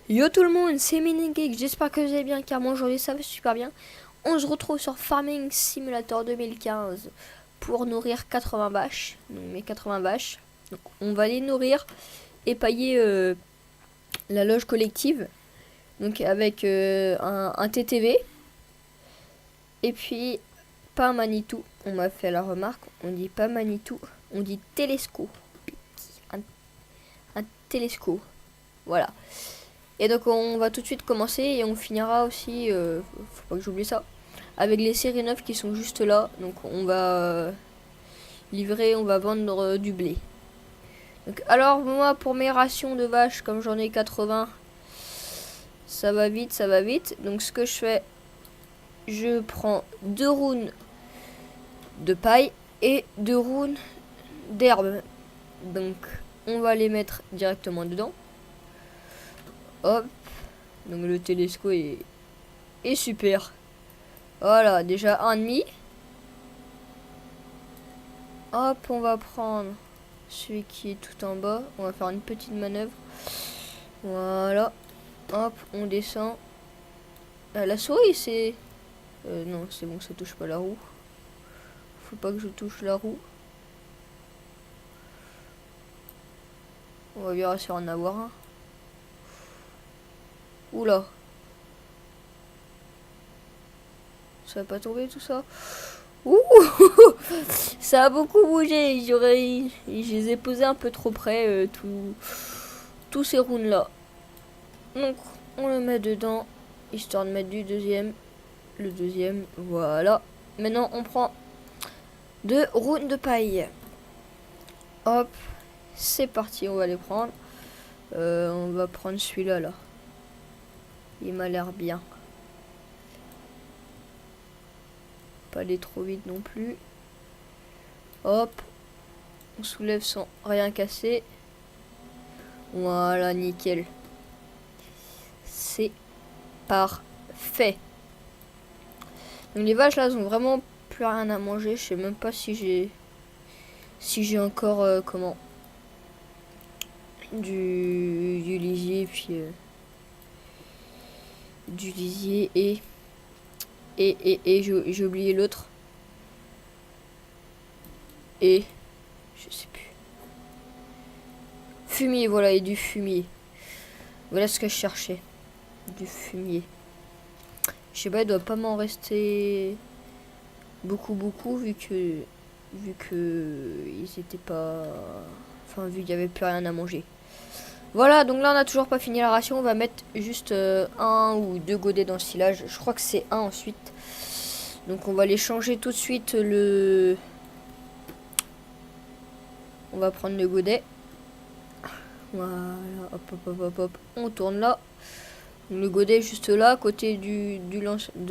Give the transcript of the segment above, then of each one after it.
Yo tout le monde, c'est Minigig, j'espère que vous allez bien car moi aujourd'hui ça va super bien. On se retrouve sur Farming Simulator 2015 pour nourrir 80 vaches, donc mes 80 vaches. Donc on va les nourrir et pailler la loge collective, donc avec un TTV. Et puis pas Manitou, on m'a fait la remarque, on dit pas Manitou, on dit Télesco. Un Télesco, voilà. Et donc on va tout de suite commencer et on finira aussi, faut pas que j'oublie ça, avec les séries 9 qui sont juste là. Donc on va livrer, on va vendre du blé. Donc alors moi pour mes rations de vaches, comme j'en ai 80, ça va vite, ça va vite. Donc ce que je fais, je prends 2 roues de paille et 2 roues d'herbe. Donc on va les mettre directement dedans. Hop, donc le télescope est super. Voilà, déjà un demi. Hop, on va prendre celui qui est tout en bas. On va faire une petite manœuvre. Voilà. Hop, on descend. La souris, c'est... non, c'est bon, ça touche pas la roue. Faut pas que je touche la roue. On va bien essayer d'en avoir un. Oula. Ça va pas tomber tout ça. Ouh. Ça a beaucoup bougé. Je les ai posés un peu trop près, tous ces rounds là. Donc on le met dedans, histoire de mettre du deuxième. Le deuxième, voilà. Maintenant on prend 2 rounds de paille. Hop, c'est parti, on va les prendre. On va prendre celui-là là. Il m'a l'air bien. Pas aller trop vite non plus. Hop, on soulève sans rien casser. Voilà, nickel. C'est parfait. Donc les vaches là, elles ont vraiment plus rien à manger. Je sais même pas si j'ai encore comment du lisier, puis du lisier et j'ai oublié l'autre. Et je sais plus. Fumier, voilà, et du fumier. Voilà ce que je cherchais. Du fumier. Je sais pas, il doit pas m'en rester beaucoup vu que ils étaient pas, enfin vu qu'il y avait plus rien à manger. Voilà, donc là on a toujours pas fini la ration. On va mettre juste 1 ou 2 godets dans le silage. Je crois que c'est 1 ensuite. Donc on va les changer tout de suite. On va prendre le godet. Voilà, hop. On tourne là. Le godet est juste là, à côté de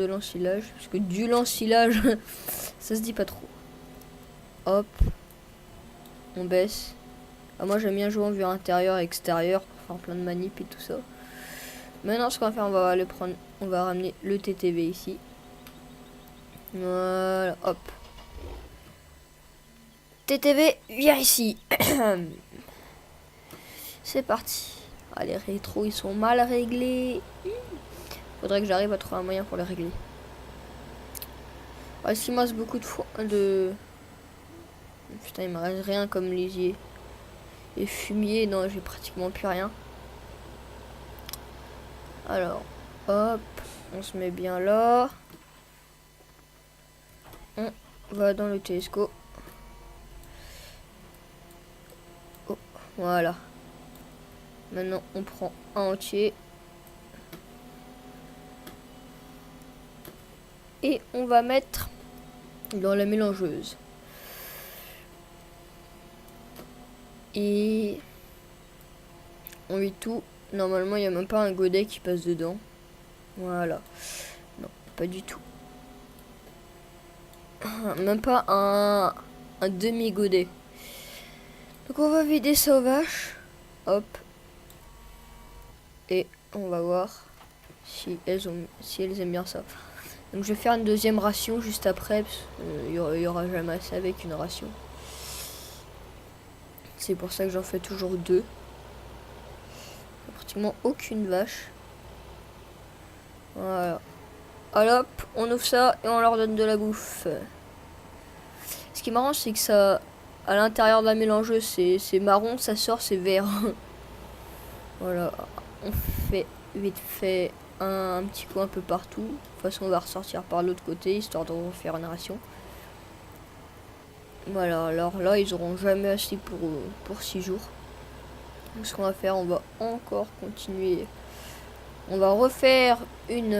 l'ensilage. Parce que du l'ensilage, ça se dit pas trop. Hop. On baisse. Ah, moi j'aime bien jouer en vue intérieure et extérieure pour faire plein de manips et tout ça. Maintenant ce qu'on va faire, on va le prendre. On va ramener le TTV ici. Voilà, hop. TTV, viens ici. C'est parti. Ah, les rétros ils sont mal réglés. Faudrait que j'arrive à trouver un moyen pour les régler. Ah, s'il me reste beaucoup de... Putain, il me reste rien comme lisier. Et fumier, non, j'ai pratiquement plus rien. Alors, hop, on se met bien là. On va dans le télescope. Oh, voilà. Maintenant, on prend un entier. Et on va mettre dans la mélangeuse. Et on met tout. Normalement, il n'y a même pas un godet qui passe dedans. Voilà. Non, pas du tout. Même pas un demi-godet. Donc on va vider ça aux vaches. Hop. Et on va voir si elles aiment bien ça. Donc je vais faire une deuxième ration juste après. Il y aura jamais assez avec une ration. C'est pour ça que j'en fais toujours 2. pratiquement aucune vache. Voilà. Alors, hop, on ouvre ça et on leur donne de la bouffe. Ce qui est marrant, c'est que ça, à l'intérieur de la mélangeuse, c'est marron, ça sort, c'est vert. Voilà, on fait vite fait un petit coin un peu partout. De toute façon, on va ressortir par l'autre côté, histoire de refaire une ration. Voilà, alors là, ils auront jamais assez pour 6 jours. Donc, ce qu'on va faire, on va encore continuer. On va refaire une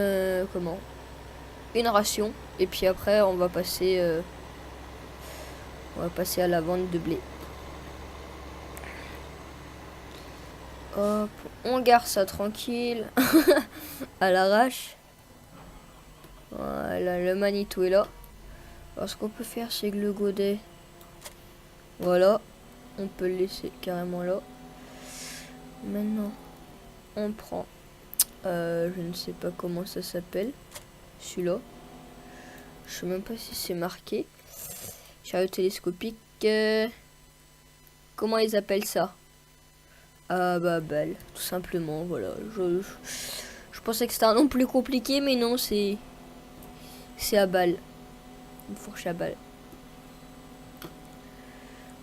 ration. Et puis après, on va passer à la vente de blé. Hop, on garde ça tranquille. À l'arrache. Voilà, le Manitou est là. Alors, ce qu'on peut faire, c'est que le godet, voilà, on peut le laisser carrément là. Maintenant, on prend, je ne sais pas comment ça s'appelle, celui-là. Je sais même pas si c'est marqué. Chariot télescopique. Comment ils appellent ça? Ah bah balle, tout simplement, voilà. Je pensais que c'était un nom plus compliqué, mais non, c'est à balle. Une fourche à balle.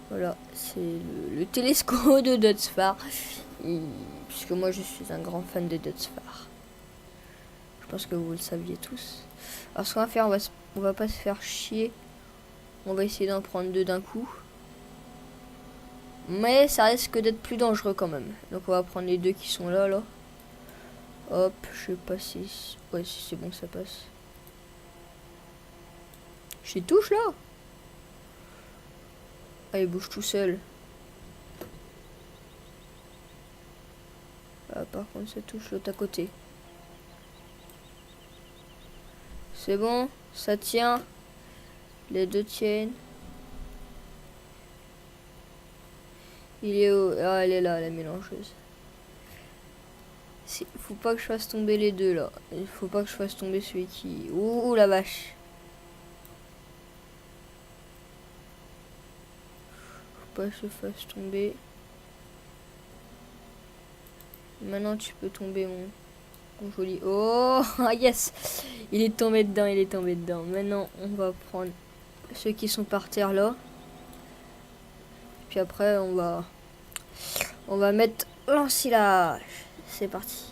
Voilà, c'est le télescope de Dudsfar. Puisque moi je suis un grand fan de Dudsfar. Je pense que vous le saviez tous. Alors ce qu'on va faire, on va pas se faire chier. On va essayer d'en prendre 2 d'un coup. Mais ça risque d'être plus dangereux quand même. Donc on va prendre les 2 qui sont là. Hop, je sais pas si... Ouais, si c'est bon, ça passe. Je les touche là. Ah, il bouge tout seul. Ah, par contre, ça touche l'autre à côté. C'est bon, ça tient. Les 2 tiennent. Il est où? Ah, elle est là, la mélangeuse. Faut pas que je fasse tomber les 2 là. Il faut pas que je fasse tomber celui qui... Ouh, la vache. Faut pas que je fasse tomber. Maintenant, tu peux tomber, mon joli. Oh, yes. Il est tombé dedans, il est tombé dedans. Maintenant, on va prendre ceux qui sont par terre là. Puis après, on va mettre l'ensilage. C'est parti.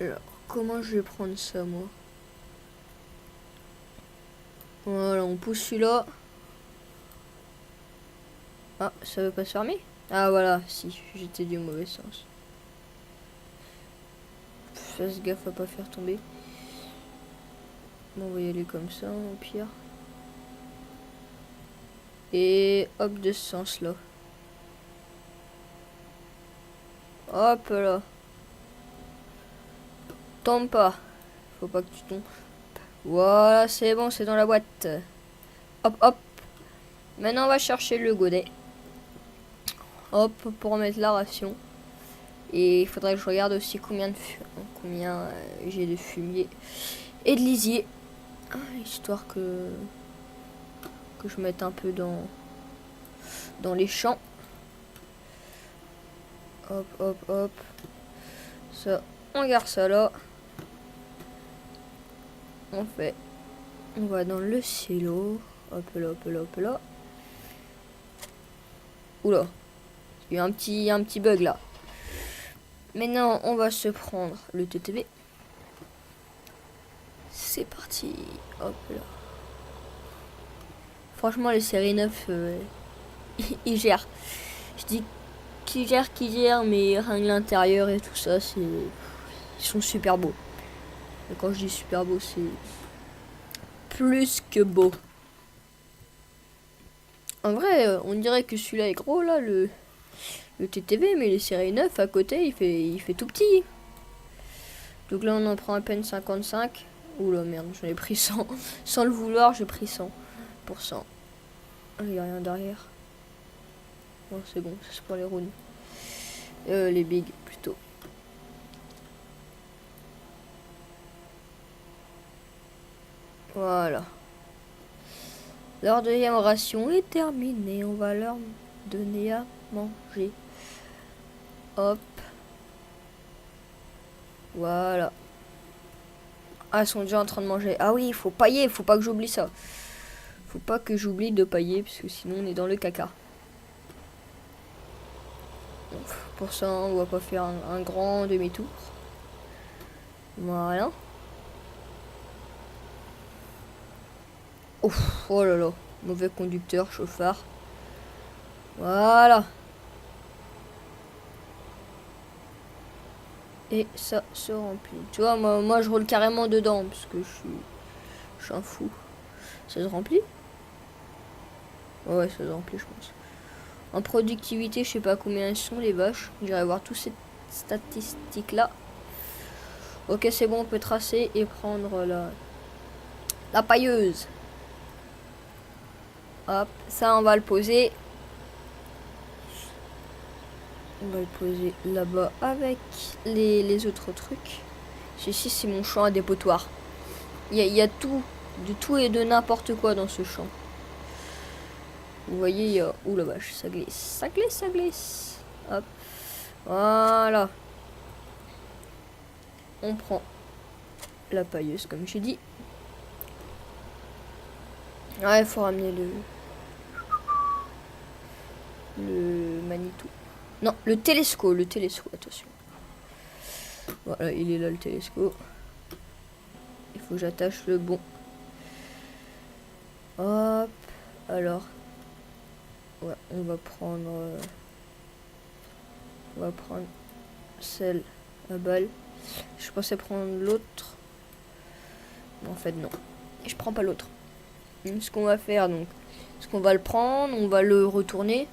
Alors, comment je vais prendre ça, moi? Voilà, on pousse celui-là. Ah, ça veut pas se fermer? Ah, voilà, si, j'étais du mauvais sens. Fasse gaffe à pas faire tomber. Bon, on va y aller comme ça, au pire. Et hop, de ce sens-là. Hop là. Tombe pas. Faut pas que tu tombes. Voilà, c'est bon, c'est dans la boîte. Hop, hop. Maintenant, on va chercher le godet. Hop, pour remettre la ration. Et il faudrait que je regarde aussi combien j'ai de fumier et de lisier. Histoire que je mette un peu dans les champs. Hop, hop, hop. Ça, on garde ça là. On va dans le silo. Hop là, hop là, hop là. Oula. Il y a un petit bug là. Maintenant, on va se prendre le TTV. C'est parti. Hop là. Franchement, les séries 9, ils gèrent. Je dis qu'ils gèrent, mais rien que l'intérieur et tout ça, ils sont super beaux. Et quand je dis super beau, c'est plus que beau. En vrai, on dirait que celui-là est gros, là, le TTV, mais les séries 9 à côté, il fait tout petit. Donc là, on en prend à peine 55. Oula, merde, j'en ai pris 100. Sans le vouloir, j'ai pris 100%. Il n'y a rien derrière. Bon, c'est bon, c'est pour les runes. Les bigs, plutôt. Voilà. Leur deuxième ration est terminée. On va leur donner à manger. Hop. Voilà. Ah, ils sont déjà en train de manger. Ah oui, il faut pailler, il faut pas que j'oublie ça. Faut pas que j'oublie de pailler, parce que sinon on est dans le caca. Donc, pour ça, on va pas faire un grand demi-tour. Voilà. Ouf, oh là là. Mauvais conducteur, chauffard. Voilà. Et ça se remplit. Tu vois, moi je roule carrément dedans, parce que je suis un fou. Ça se remplit? Ouais, ça se remplit, je pense. En productivité, je sais pas combien elles sont les vaches. J'irai voir toutes ces statistiques là. Ok, c'est bon, on peut tracer et prendre la pailleuse. Hop, ça on va le poser. On va le poser là-bas avec les autres trucs. Ici, c'est mon champ à dépotoir. Il y a tout, de tout et de n'importe quoi dans ce champ. Vous voyez, il y a... Ouh la vache, ça glisse, ça glisse, ça glisse. Hop, voilà. On prend la pailleuse, comme j'ai dit. Ouais, il faut ramener le Manitou. Non, le télescope, attention. Voilà, il est là le télescope. Il faut que j'attache le bon. Hop, alors. Ouais, on va prendre celle à balle. Je pensais prendre l'autre. En fait, non. Et je prends pas l'autre. Ce qu'on va faire, donc, c'est qu'on va le prendre, on va le retourner.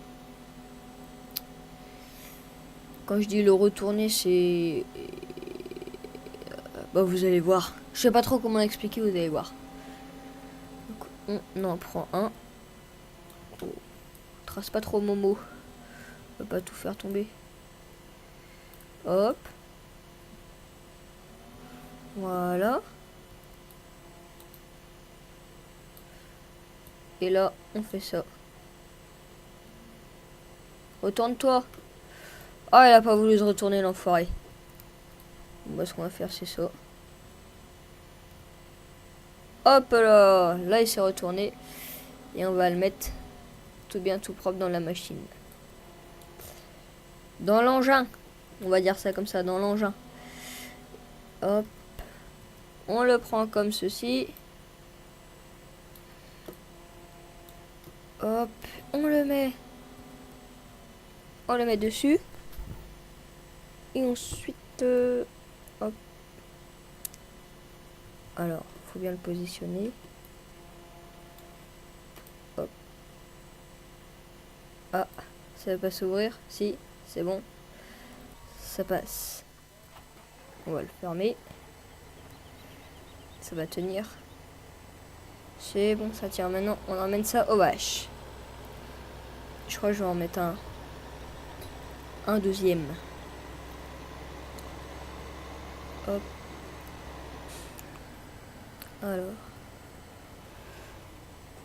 Quand je dis le retourner, c'est... Bah, vous allez voir. Je sais pas trop comment l'expliquer, vous allez voir. Donc, on en prend un. Oh. Trace pas trop Momo. On va pas tout faire tomber. Hop. Voilà. Et là, on fait ça. Retourne-toi. Ah, elle a pas voulu se retourner, l'enfoiré. Bon, bah, ce qu'on va faire, c'est ça. Hop là. Là, il s'est retourné. Et on va le mettre tout bien, tout propre dans la machine. Dans l'engin. On va dire ça comme ça, dans l'engin. Hop. On le prend comme ceci. Hop. On le met dessus. Et ensuite... hop. Alors, faut bien le positionner. Hop. Ah, ça va pas s'ouvrir. Si, c'est bon. Ça passe. On va le fermer. Ça va tenir. C'est bon, ça tient. Maintenant, on emmène ça aux vaches. Je crois que je vais en mettre un deuxième. Hop. Alors.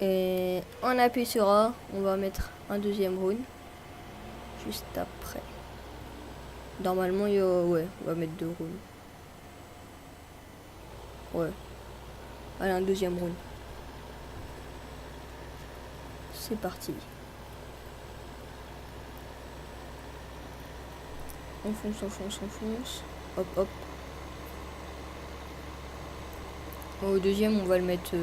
Et on appuie sur A. On va mettre un deuxième rune. Juste après. Normalement, il y a... Ouais, on va mettre 2 runes. Ouais. Allez, un deuxième rune. C'est parti. On fonce, on fonce, on fonce. Hop, hop. Au deuxième, on va le mettre...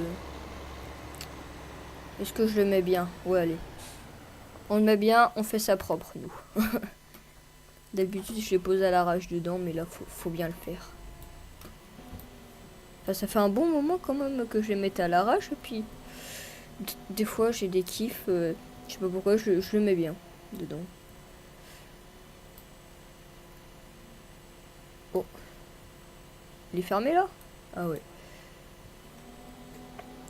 Est-ce que je le mets bien? Ouais, allez. On le met bien, on fait ça propre, nous. D'habitude, je les pose à l'arrache dedans, mais là, faut bien le faire. Enfin, ça fait un bon moment quand même que je les mette à l'arrache, et puis... Des fois, j'ai des kiffs. Je sais pas pourquoi, je le mets bien dedans. Oh. Il est fermé, là? Ah ouais.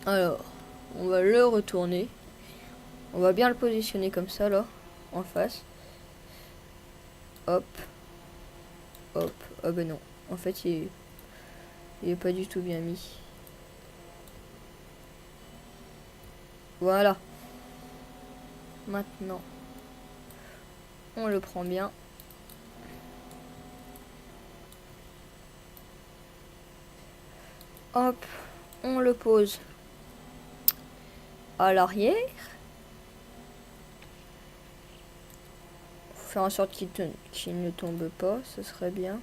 Alors, on va le retourner. On va bien le positionner comme ça, là, en face. Hop. Hop. Ah ben non. En fait, il est pas du tout bien mis. Voilà. Maintenant, on le prend bien. Hop, on le pose à l'arrière. Faut faire en sorte qu'il ne tombe pas, ce serait bien.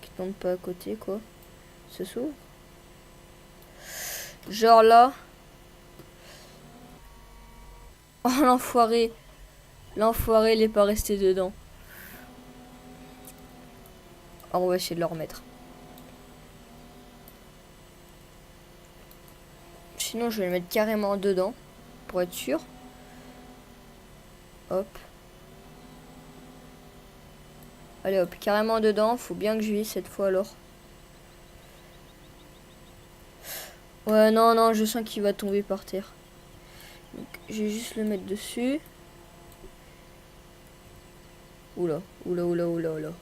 Qu'il tombe pas à côté, quoi. Ce s'ouvre. Genre là. Oh, l'enfoiré. L'enfoiré, il est pas resté dedans. Alors, on va essayer de le remettre. Sinon, je vais le mettre carrément dedans. Pour être sûr. Hop. Allez hop, carrément dedans. Faut bien que je vise cette fois alors. Ouais, non, non, je sens qu'il va tomber par terre. Donc, je vais juste le mettre dessus. Oula, oula, oula, oula, oula.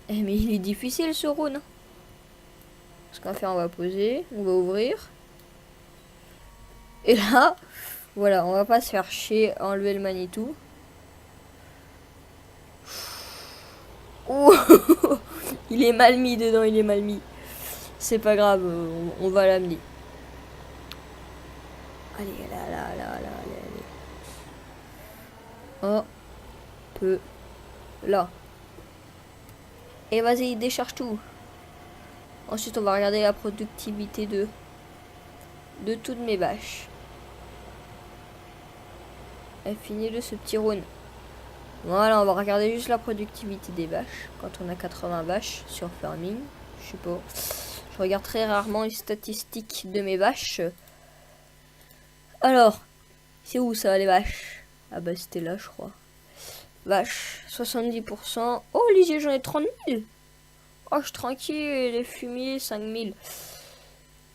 Eh, mais il est difficile ce round. Ce qu'on va faire, on va poser, on va ouvrir. Et là, voilà, on va pas se faire chier à enlever le Manitou. Ouh, il est mal mis dedans, il est mal mis. C'est pas grave, on va l'amener. Allez, là, là, là, là, allez, allez. Un peu là. Et vas-y, décharge tout. Ensuite, on va regarder la productivité de toutes mes vaches. Et finis-le ce petit round. Voilà, on va regarder juste la productivité des vaches. Quand on a 80 vaches sur farming. Je sais pas. Je regarde très rarement les statistiques de mes vaches. Alors, c'est où ça les vaches? Ah bah c'était là je crois. Vaches, 70%. Oh Ligier, j'en ai 30 000. Oh je suis tranquille, les fumiers 5000.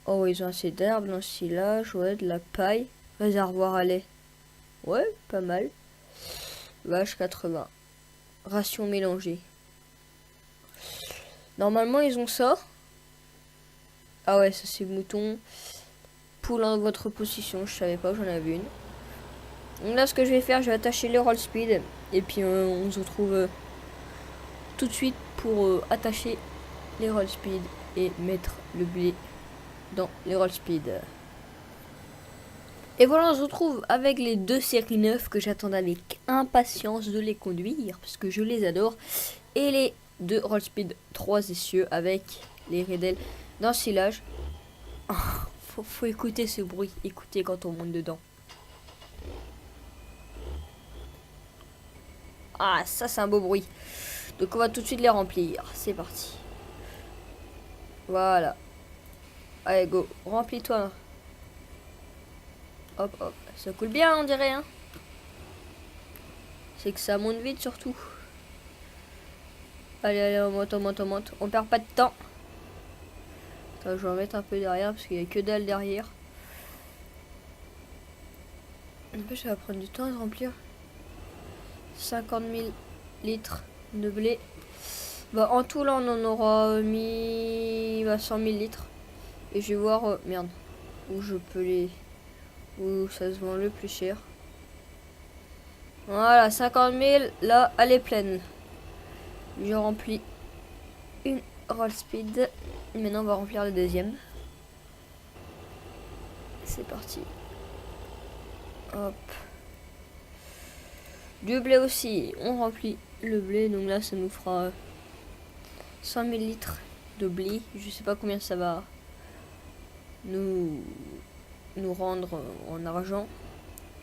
Oh ils ont assez d'herbes dans le silage, ouais, de la paille. Réservoir à lait. Ouais, pas mal. Vache 80. Ration mélangée. Normalement ils ont ça. Ah ouais, ça c'est mouton. Poule en votre position, je savais pas, j'en avais une. Donc là ce que je vais faire, je vais attacher les roll speed. Et puis on se retrouve tout de suite pour attacher les roll speed et mettre le blé dans les roll speed. Et voilà, on se retrouve avec les deux séries 9 que j'attends avec impatience de les conduire parce que je les adore. Et les deux roll speed 3 essieux avec les redels dans le silage. Oh, faut écouter ce bruit, écoutez quand on monte dedans. Ah, ça c'est un beau bruit. Donc on va tout de suite les remplir. C'est parti. Voilà. Allez, go. Remplis-toi. Hop, hop. Ça coule bien, on dirait, hein. C'est que ça monte vite, surtout. Allez, allez, on monte, on monte, on monte. On perd pas de temps. Attends, je vais en mettre un peu derrière, parce qu'il n'y a que dalle derrière. En fait, ça va prendre du temps de remplir. 50 000 litres de blé. Bah, en tout, là, on en aura mis 100 000 litres. Et je vais voir, merde, où je peux les... Où ça se vend le plus cher. Voilà, 50 000, là, elle est pleine. Je remplis une roll speed. Maintenant, on va remplir le deuxième. C'est parti. Hop. Du blé aussi. On remplit le blé. Donc là, ça nous fera 100 000 litres de blé. Je sais pas combien ça va nous rendre en argent.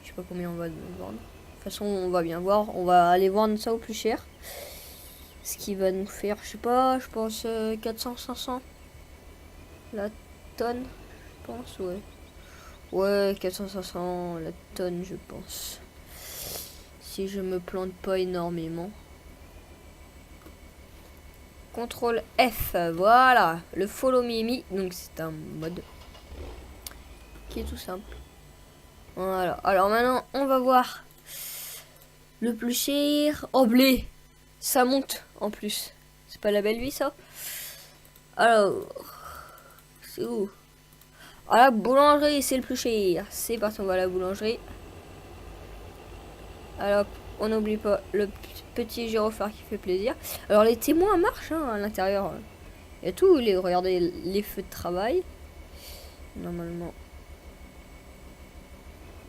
Je sais pas combien on va nous vendre. De toute façon, on va bien voir. On va aller vendre ça au plus cher. Ce qui va nous faire, je sais pas, je pense 400, 500 la tonne, je pense, ouais. Ouais, 400, 500 la tonne, je pense. Si je me plante pas énormément. CTRL F, voilà, le follow me. Donc c'est un mode qui est tout simple. Voilà, alors maintenant on va voir le plus cher. Oh, blé, ça monte en plus. C'est pas la belle vie ça. Alors, c'est où? À la boulangerie, c'est le plus cher. C'est parti, on va à la boulangerie. Alors, on n'oublie pas le petit gyrophare qui fait plaisir. Alors, les témoins marchent hein, à l'intérieur. Il y a tout, regardez les feux de travail. Normalement.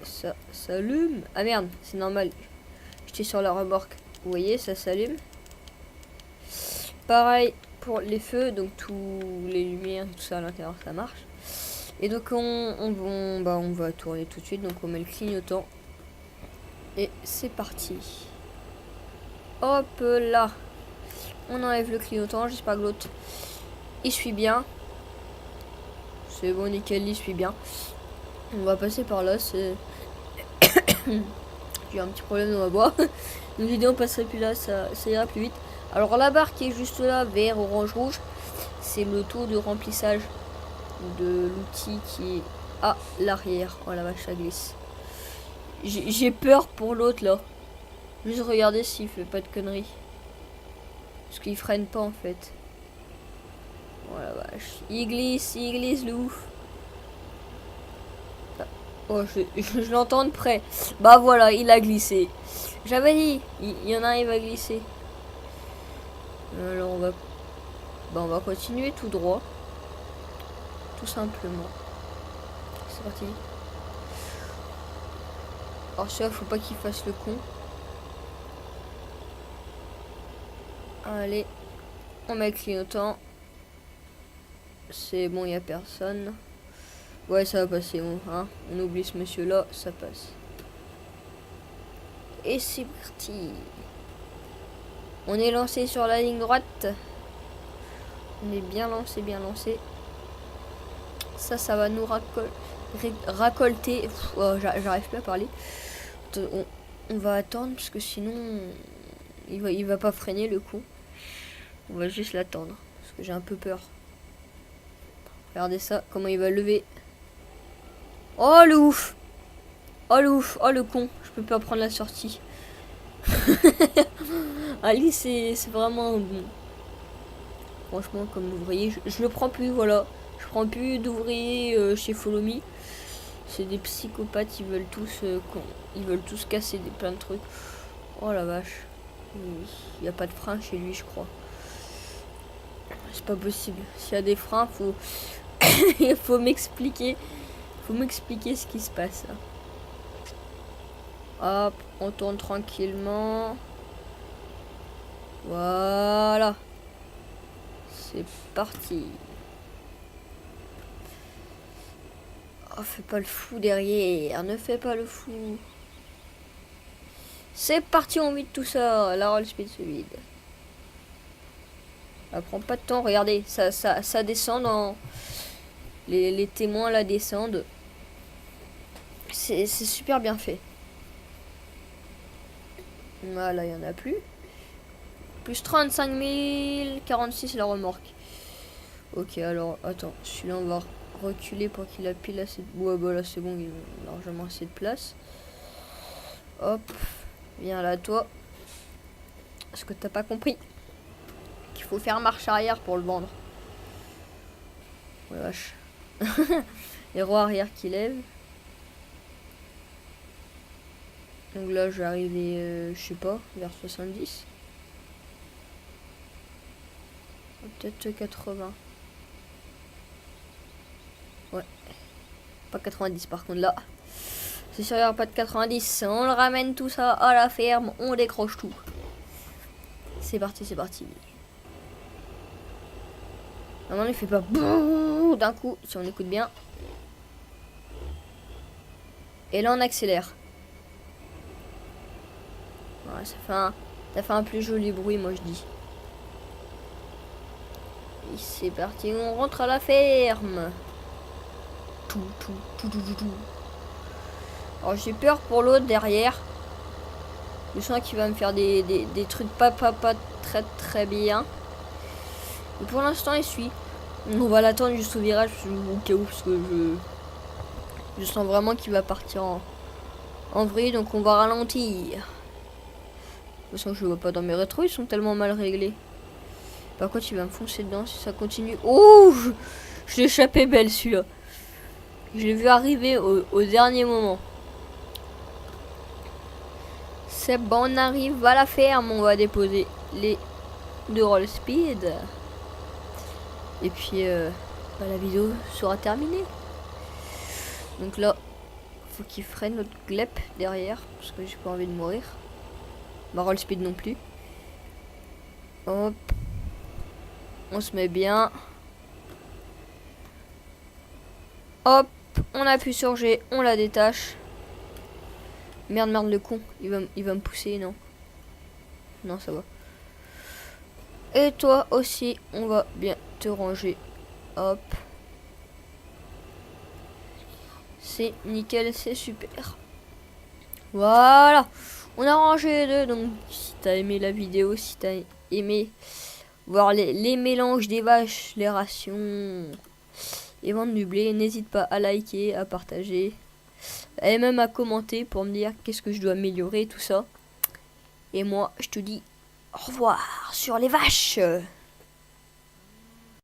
Ça s'allume. Ah merde, c'est normal. J'étais sur la remorque. Vous voyez, ça s'allume. Pareil pour les feux, donc tous les lumières, tout ça à l'intérieur, ça marche. Et donc on va tourner tout de suite. Donc on met le clignotant. Et c'est parti. Hop là. On enlève le clignotant. J'espère que l'autre il suit bien. C'est bon, nickel, il suit bien. On va passer par là. C'est j'ai un petit problème dans ma voix. Une vidéo passerait plus là, ça ira plus vite. Alors la barre qui est juste là, vert, orange, rouge, c'est le taux de remplissage de l'outil qui est à l'arrière. Oh la vache, ça glisse. J'ai peur pour l'autre là. Juste regarder s'il fait pas de conneries. Parce qu'il freine pas en fait. Oh la vache. Il glisse le ouf. Oh, je l'entends de près. Bah voilà, il a glissé. J'avais dit, il y en a un, il va glisser. Alors on va continuer tout droit. Tout simplement. C'est parti. Alors celui-là, faut pas qu'il fasse le con. Allez. On met le clignotant. C'est bon, il n'y a personne. Ouais, ça va passer. On oublie ce monsieur-là, ça passe. Et c'est parti. On est lancé sur la ligne droite. On est bien lancé, bien lancé. Ça va nous racolter. Oh, j'arrive plus à parler. On va attendre parce que sinon il va pas freiner le coup. On va juste l'attendre parce que j'ai un peu peur. Regardez ça, comment il va lever. Oh le ouf. Oh le ouf. Oh le con. Je peux pas prendre la sortie. Ali c'est vraiment bon. Franchement, comme ouvrier, je le prends plus, voilà. Je prends plus d'ouvriers chez Follow Me. C'est des psychopathes, ils veulent tous casser plein de trucs. Oh la vache. Il n'y a pas de frein chez lui, je crois. C'est pas possible. S'il y a des freins, faut il faut m'expliquer. Faut m'expliquer ce qui se passe. Hop, on tourne tranquillement. Voilà. C'est parti. Oh, fais pas le fou derrière. Ne fais pas le fou. C'est parti, on vide tout ça. La roll speed se vide. Ça prend pas de temps. Regardez, ça descend dans... Les témoins la descendent. C'est super bien fait. Voilà, il n'y en a plus. Plus 35 000, 46 la remorque. Ok, alors, attends. Celui-là, on va reculer pour qu'il a pile assez de... Ouais, bah là, c'est bon, il a largement assez de place. Hop. Viens là, toi. Est-ce que t'as pas compris qu'il faut faire marche arrière pour le vendre? Ouais, vache. Les roues arrière qui lèvent. Donc là, je vais arriver, je sais pas, vers 70. Peut-être 80. Ouais. Pas 90 par contre là. C'est sûr, il n'y aura pas de 90. On le ramène tout ça à la ferme. On décroche tout. C'est parti, c'est parti. Normalement, il fait pas d'un coup si on écoute bien. Et là, on accélère. Ouais, ça fait un plus joli bruit, moi je dis. Et c'est parti, on rentre à la ferme. Tout. Alors j'ai peur pour l'autre derrière. Je sens qu'il va me faire des trucs pas très bien. Mais pour l'instant il suit. On va l'attendre juste au virage au cas où, parce que je sens vraiment qu'il va partir en vrille, donc on va ralentir. De toute façon je le vois pas dans mes rétros, ils sont tellement mal réglés. Par contre il va me foncer dedans si ça continue. Oh, je l'ai échappé belle celui-là. Je l'ai vu arriver au dernier moment. C'est bon, on arrive à la ferme. On va déposer les deux roll speed. Et puis la vidéo sera terminée. Donc là, faut qu'il freine notre glep derrière, parce que j'ai pas envie de mourir. Bah roll speed non plus. Hop. On se met bien. Hop. On appuie sur G, on la détache. Merde, le con. Il va me pousser, non. Non, ça va. Et toi aussi, on va bien te ranger. Hop. C'est nickel, c'est super. Voilà. On a rangé les deux. Donc, si t'as aimé la vidéo, si t'as aimé voir les mélanges des vaches, les rations et vendre du blé, n'hésite pas à liker, à partager et même à commenter pour me dire qu'est-ce que je dois améliorer, tout ça. Et moi, je te dis au revoir sur les vaches.